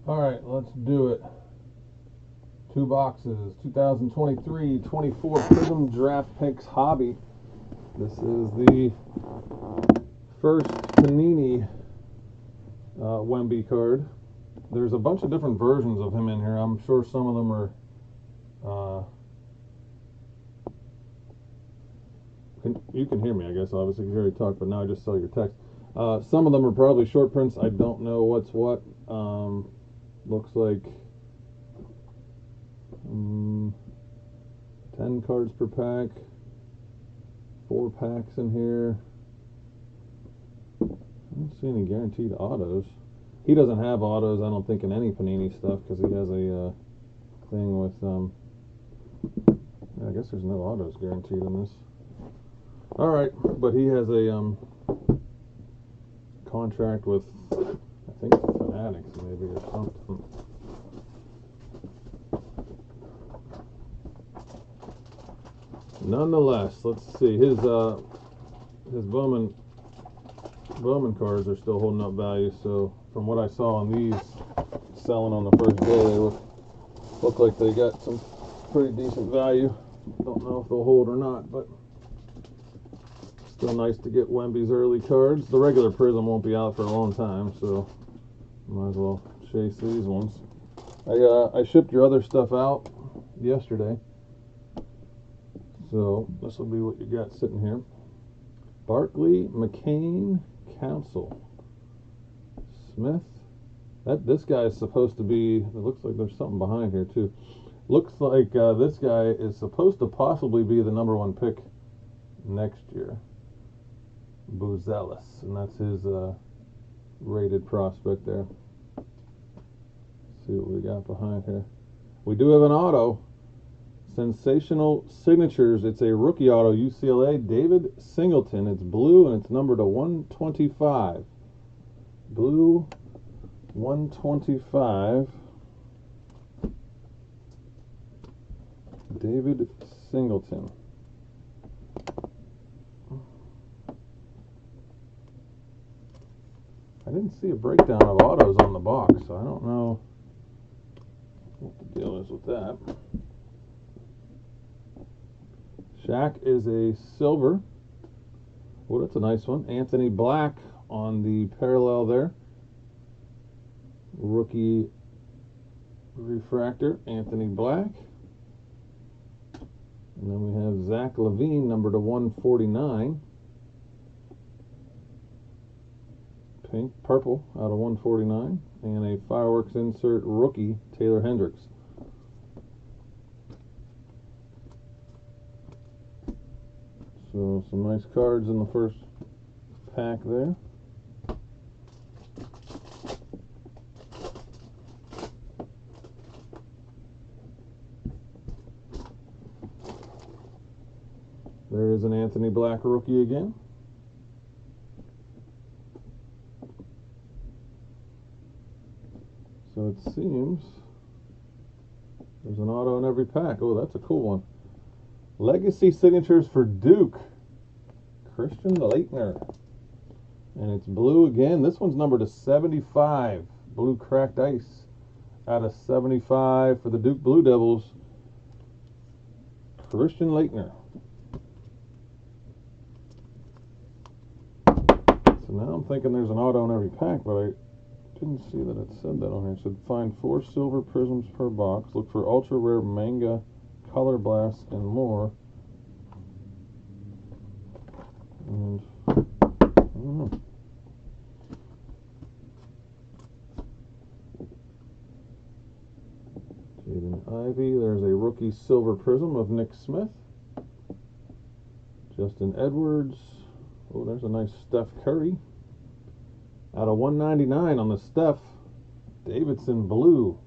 Alright, let's do it. 2 boxes, 2023-24 Prizm Draft Picks Hobby. This is the first Panini Wemby card. There's a bunch of different versions of him in here. I'm sure some of them are you can hear me, I guess, obviously, because you already talked, but now I just saw your text. Some of them are probably short prints. I don't know what's what. Looks like 10 cards per pack, 4 packs in here. I don't see any guaranteed autos. He doesn't have autos, I don't think, in any Panini stuff, because he has a thing with, I guess there's no autos guaranteed in this. Alright, but he has a contract with, I think, Fanatics maybe, or something. Nonetheless, let's see. His Bowman cards are still holding up value. So from what I saw on these selling on the first day, they look like they got some pretty decent value. Don't know if they'll hold or not, but still nice to get Wemby's early cards. The regular Prizm won't be out for a long time, so might as well chase these ones. I shipped your other stuff out yesterday, so this will be what you got sitting here. Barkley, McCain, Council, Smith. This guy is supposed to be, it looks like there's something behind here too. Looks like this guy is supposed to possibly be the #1 pick next year. Buzelis, and that's his rated prospect there. Let's see what we got behind here. We do have an auto. Sensational Signatures. It's a rookie auto, UCLA, David Singleton. It's blue, and it's numbered to 125. Blue, 125. David Singleton. I didn't see a breakdown of autos on the box, so I don't know what the deal is with that. Shaq is a silver. Oh, that's a nice one. Anthony Black on the parallel there. Rookie refractor, Anthony Black. And then we have Zach Levine, numbered to 149. Pink, purple out of 149. And a fireworks insert rookie, Taylor Hendricks. So some nice cards in the first pack there. There is an Anthony Black rookie again. So it seems there's an auto in every pack. Oh, that's a cool one. Legacy Signatures for Duke, Christian Laettner. And it's blue again. This one's numbered to 75. Blue cracked ice out of 75 for the Duke Blue Devils, Christian Laettner. So now I'm thinking there's an auto in every pack, but I didn't see that it said that on here. It said find 4 silver Prizms per box. Look for ultra rare manga, color blasts, and more. And I don't know. Jaden Ivey. There's a rookie silver Prizm of Nick Smith. Justin Edwards. Oh, there's a nice Steph Curry. Out of 199 on the Steph. Davidson blue.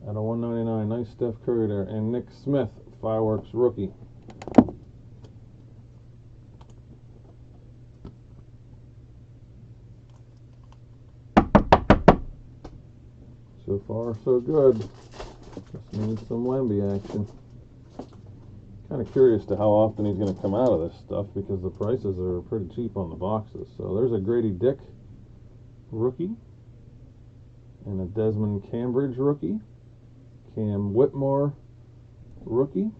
Out of 199, nice Steph Curry there. And Nick Smith, fireworks rookie. So far, so good. Just need some Wemby action. Kind of curious to how often he's going to come out of this stuff, because the prices are pretty cheap on the boxes. So there's a Grady Dick rookie. And a Desmond Cambridge rookie. Cam Whitmore rookie.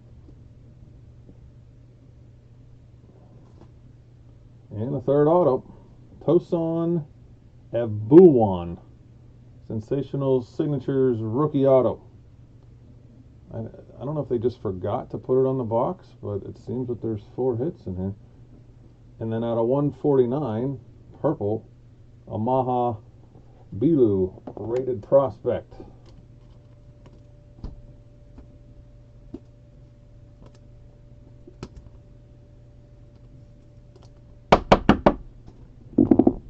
And a third auto. Tosan Ebuwan. Sensational Signatures rookie auto. I don't know if they just forgot to put it on the box, but it seems that there's 4 hits in here. And then out of 149, purple, Amaha Bilu, rated prospect.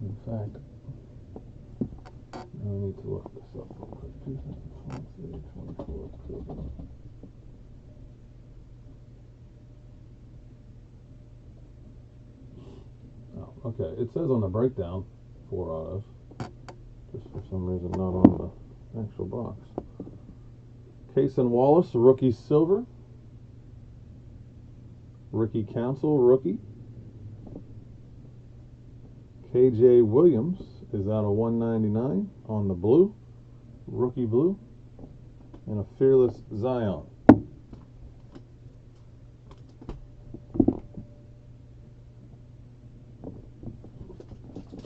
In fact, I need to look this up real quick. 2023, 24, October. Oh, okay. It says on the breakdown 4 autos. Just for some reason not on the actual box. Cason Wallace, rookie silver. Ricky Council, rookie. KJ Williams is out of 199 on the blue. Rookie blue. And a Fearless Zion.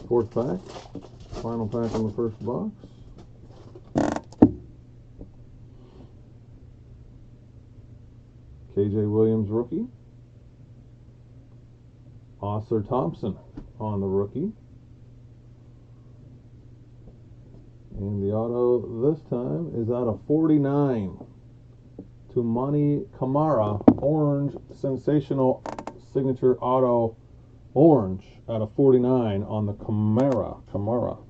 Fourth pack. Final pack on the first box. KJ Williams, rookie. Oscar Thompson on the rookie. And the auto this time is out of 49. Tumani Kamara, orange, sensational signature auto, orange, out of 49 on the Kamara.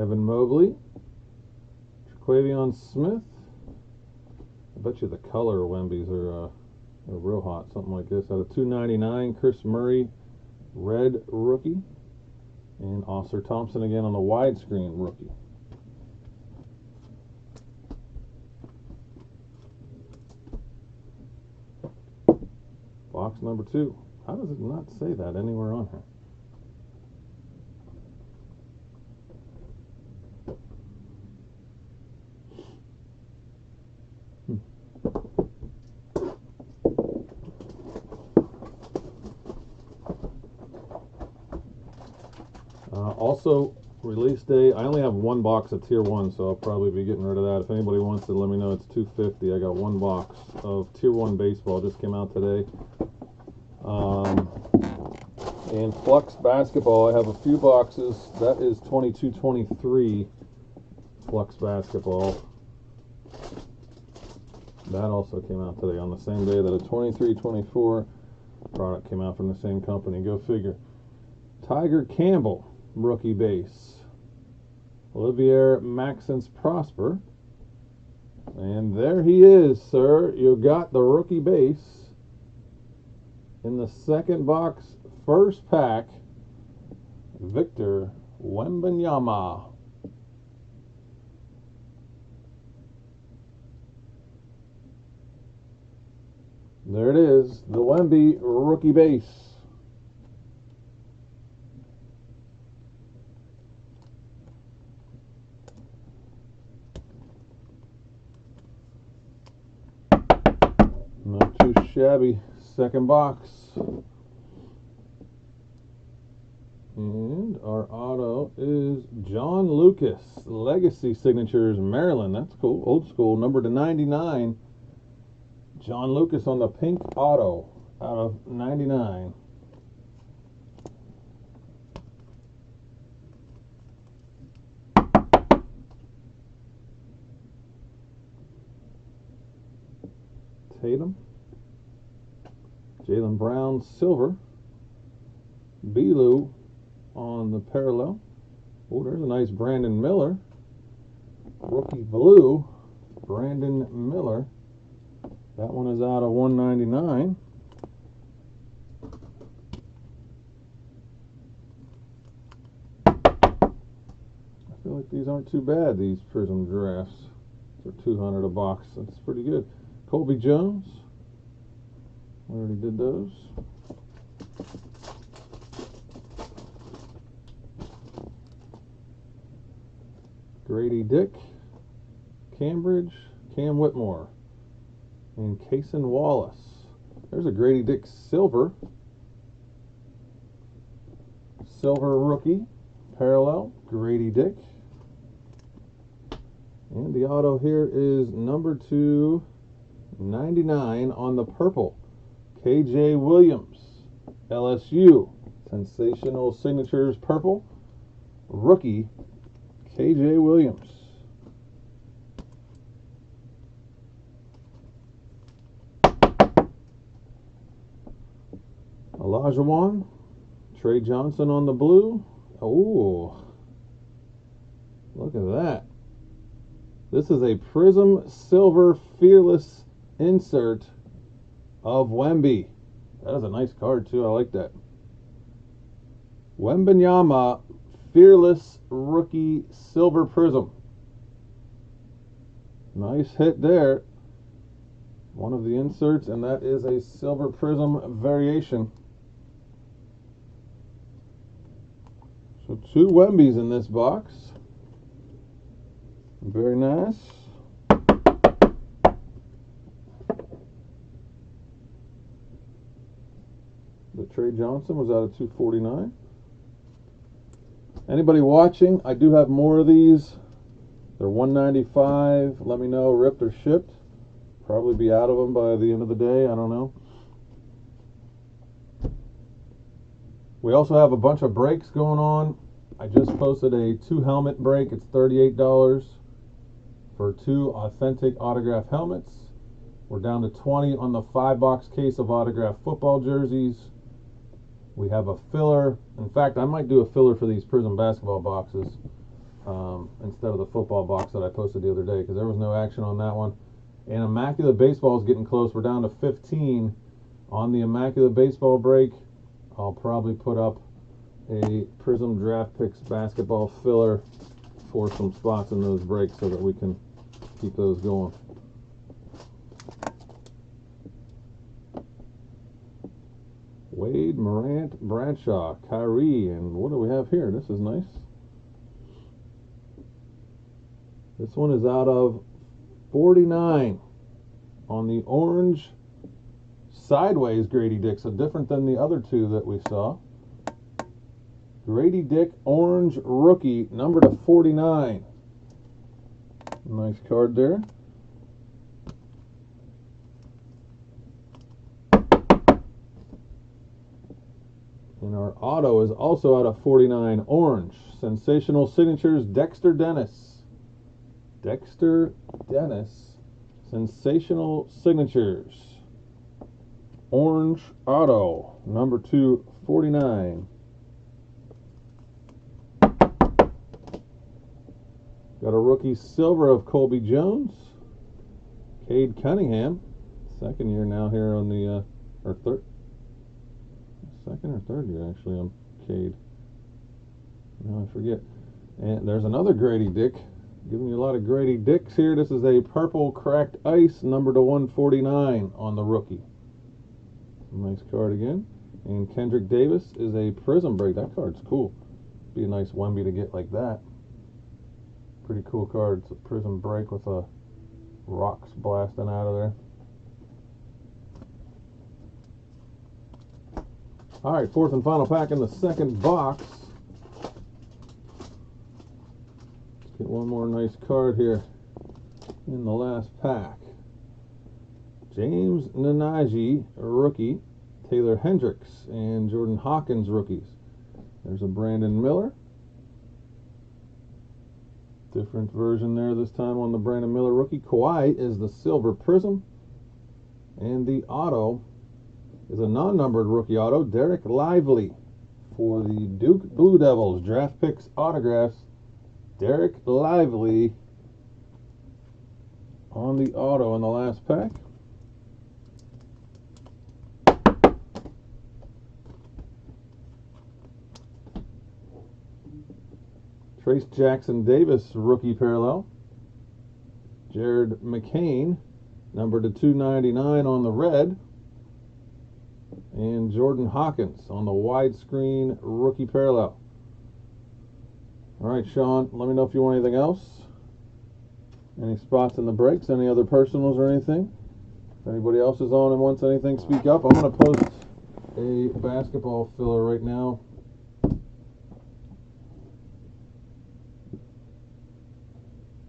Evan Mobley, Traquavion Smith. I bet you the color Wemby's are real hot, something like this. Out of 299, Chris Murray, red rookie. And Oscar Thompson again on the widescreen rookie. Box number 2. How does it not say that anywhere on here? Also, release day. I only have 1 box of Tier 1, so I'll probably be getting rid of that. If anybody wants to, let me know. It's $250. I got 1 box of Tier 1 baseball. Just came out today. And Flux basketball, I have a few boxes. That is 22-23 Flux basketball. That also came out today on the same day that a 23-24 product came out from the same company. Go figure. Tiger Campbell, rookie base. Olivier Maxence Prosper. And there he is, sir. You got the rookie base. In the second box, first pack, Victor Wembanyama. There it is, the Wemby rookie base. Not too shabby. Second box. And our auto is John Lucas, Legacy Signatures, Maryland. That's cool. Old school, number /99. John Lucas on the pink auto out of 99. Tatum. Jaylen Brown, silver. Bilu on the parallel. Oh, there's a nice Brandon Miller. Rookie blue, Brandon Miller. That one is out of 199. I feel like these aren't too bad, these Prizm drafts. for $200 a box. That's pretty good. Colby Jones. We already did those. Grady Dick, Cambridge, Cam Whitmore, and Cason Wallace. There's a Grady Dick silver. Silver rookie, parallel, Grady Dick. And the auto here is number 299 on the purple. KJ Williams, LSU. Sensational signatures purple. Rookie, KJ Williams. Olajuwon, Trey Johnson on the blue. Oh, look at that. This is a Prizm Silver Fearless insert of Wemby. That is a nice card too. I like that. Wembanyama Fearless Rookie Silver Prizm. Nice hit there. One of the inserts, and that is a Silver Prizm variation. So 2 Wembys in this box. Very nice. The Trey Johnson was out of 249. Anybody watching? I do have more of these. They're $195. Let me know, ripped or shipped. Probably be out of them by the end of the day. I don't know. We also have a bunch of breaks going on. I just posted a 2 helmet break. It's $38 for 2 authentic autograph helmets. We're down to 20 on the 5-box case of autographed football jerseys. We have a filler. In fact, I might do a filler for these Prizm basketball boxes instead of the football box that I posted the other day, because there was no action on that one. And Immaculate Baseball is getting close. We're down to 15 on the Immaculate Baseball break. I'll probably put up a Prizm Draft Picks basketball filler for some spots in those breaks so that we can keep those going. Wade, Morant, Bradshaw, Kyrie, and what do we have here? This is nice. This one is out of 49 on the orange sideways Grady Dick, so different than the other 2 that we saw. Grady Dick orange rookie, number to 49. Nice card there. And our auto is also out of 49, orange. Sensational signatures, Dexter Dennis. Dexter Dennis, sensational signatures. Orange auto, number 249. Got a rookie silver of Colby Jones. Cade Cunningham, second year now here on the, second or third year actually on Cade. No, I forget. And there's another Grady Dick. Giving you a lot of Grady Dicks here. This is a purple cracked ice, number to 149 on the rookie. Nice card again. And Kendrick Davis is a Prizm break. That card's cool. Be a nice Wemby to get like that. Pretty cool card. It's a Prizm break with a rocks blasting out of there. All right, 4th and final pack in the second box. Let's get one more nice card here in the last pack. James Nnaji, rookie. Taylor Hendricks and Jordan Hawkins, rookies. There's a Brandon Miller. Different version there this time on the Brandon Miller rookie. Kawhi is the silver Prizm. And the auto is a non-numbered rookie auto. Derek Lively for the Duke Blue Devils. Draft Picks autographs. Derek Lively on the auto in the last pack. Trace Jackson Davis, rookie parallel. Jared McCain, number to 299 on the red. And Jordan Hawkins on the widescreen rookie parallel. All right, Sean, let me know if you want anything else. Any spots in the breaks, any other personals or anything? If anybody else is on and wants anything, speak up. I'm going to post a basketball filler right now